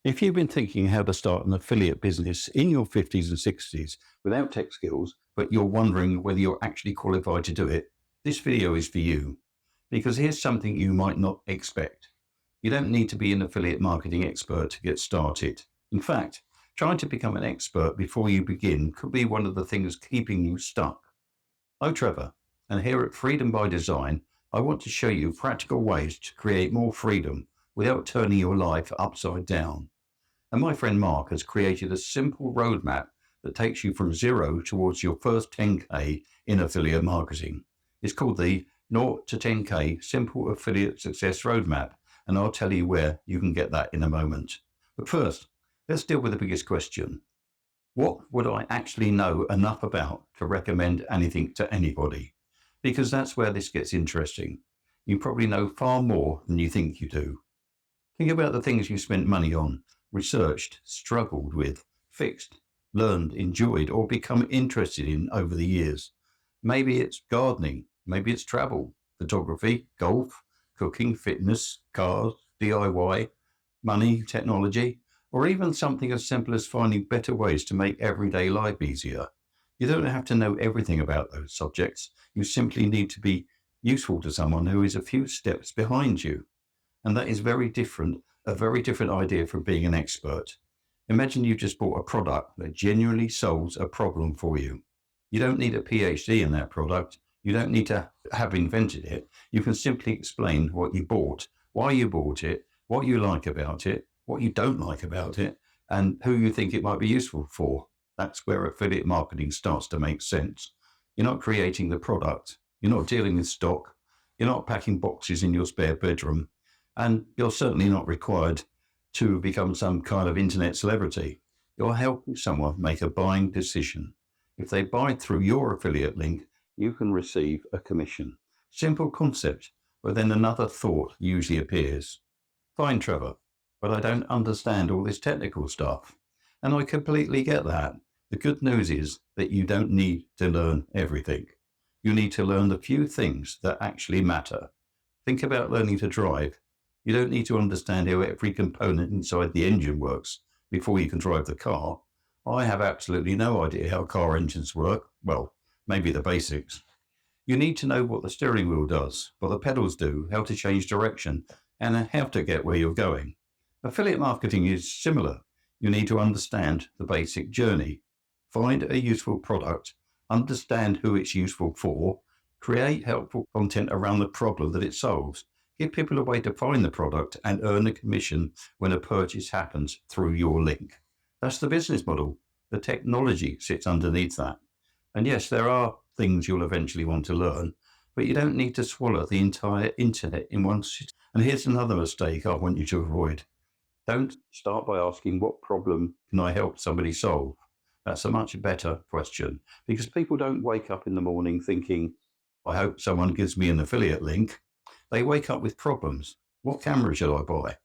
If you've been thinking how to start an affiliate business in your 50s and 60s without tech skills, but you're wondering whether you're actually qualified to do it, this video is for you. Because here's something you might not expect. You don't need to be an affiliate marketing expert to get started. In fact, trying to become an expert before you begin could be one of the things keeping you stuck. I'm Trevor, and here at Freedom by Design, I want to show you practical ways to create more freedom without turning your life upside down. And my friend Mark has created a simple roadmap that takes you from zero towards your first 10K in affiliate marketing. It's called the 0 to 10K Simple Affiliate Success Roadmap, and I'll tell you where you can get that in a moment. But first, let's deal with the biggest question. What would I actually know enough about to recommend anything to anybody? Because that's where this gets interesting. You probably know far more than you think you do. Think about the things you spent money on, researched, struggled with, fixed, learned, enjoyed, or become interested in over the years. Maybe it's gardening, maybe it's travel, photography, golf, cooking, fitness, cars, DIY, money, technology, or even something as simple as finding better ways to make everyday life easier. You don't have to know everything about those subjects. You simply need to be useful to someone who is a few steps behind you. And that is a very different idea from being an expert. Imagine you just bought a product that genuinely solves a problem for you. You don't need a PhD in that product. You don't need to have invented it. You can simply explain what you bought, why you bought it, what you like about it, what you don't like about it, and who you think it might be useful for. That's where affiliate marketing starts to make sense. You're not creating the product. You're not dealing with stock. You're not packing boxes in your spare bedroom. And you're certainly not required to become some kind of internet celebrity. You're helping someone make a buying decision. If they buy through your affiliate link, you can receive a commission. Simple concept, but then another thought usually appears. Fine, Trevor, but I don't understand all this technical stuff. And I completely get that. The good news is that you don't need to learn everything. You need to learn the few things that actually matter. Think about learning to drive. You don't need to understand how every component inside the engine works before you can drive the car. I have absolutely no idea how car engines work. Well, maybe the basics. You need to know what the steering wheel does, what the pedals do, how to change direction, and how to get where you're going. Affiliate marketing is similar. You need to understand the basic journey. Find a useful product, understand who it's useful for, create helpful content around the problem that it solves. Give people a way to find the product and earn a commission when a purchase happens through your link. That's the business model. The technology sits underneath that. And yes, there are things you'll eventually want to learn, but you don't need to swallow the entire internet in one sit. And here's another mistake I want you to avoid. Don't start by asking, what problem can I help somebody solve? That's a much better question, because people don't wake up in the morning thinking, I hope someone gives me an affiliate link. They wake up with problems. What camera should I buy?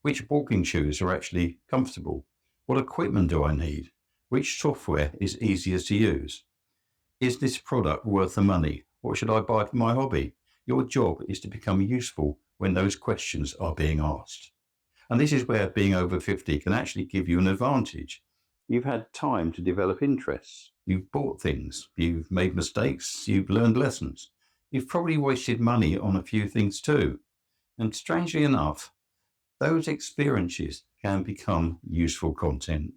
Which walking shoes are actually comfortable? What equipment do I need? Which software is easiest to use? Is this product worth the money? What should I buy for my hobby? Your job is to become useful when those questions are being asked. And this is where being over 50 can actually give you an advantage. You've had time to develop interests. You've bought things. You've made mistakes. You've learned lessons. You've probably wasted money on a few things too. And strangely enough, those experiences can become useful content.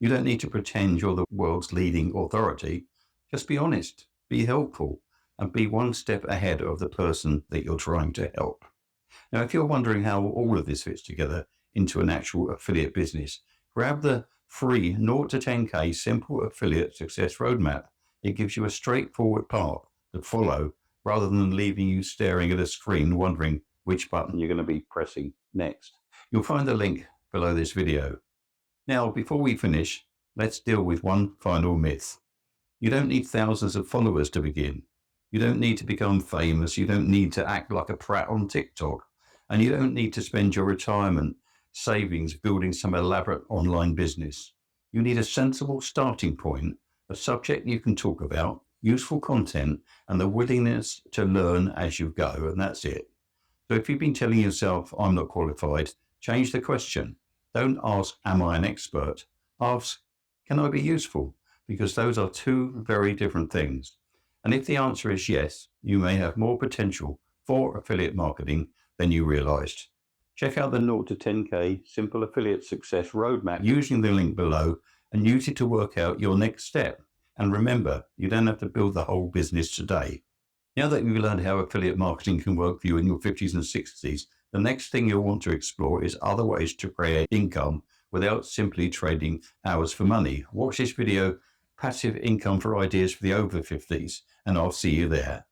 You don't need to pretend you're the world's leading authority. Just be honest, be helpful, and be one step ahead of the person that you're trying to help. Now, if you're wondering how all of this fits together into an actual affiliate business, grab the free 0 to 10K Simple Affiliate Success Roadmap. It gives you a straightforward path to follow rather than leaving you staring at a screen wondering which button you're going to be pressing next. You'll find the link below this video. Now, before we finish, let's deal with one final myth. You don't need thousands of followers to begin. You don't need to become famous. You don't need to act like a prat on TikTok. And you don't need to spend your retirement savings building some elaborate online business. You need a sensible starting point, a subject you can talk about, useful content, and the willingness to learn as you go, and that's it. So if you've been telling yourself, I'm not qualified, change the question. Don't ask, am I an expert? Ask, can I be useful? Because those are two very different things. And if the answer is yes, you may have more potential for affiliate marketing than you realized. Check out the 0 to 10K Simple Affiliate Success Roadmap using the link below and use it to work out your next step. And remember, you don't have to build the whole business today. Now that you've learned how affiliate marketing can work for you in your 50s and 60s, the next thing you'll want to explore is other ways to create income without simply trading hours for money. Watch this video, Passive Income for Ideas for the Over 50s, and I'll see you there.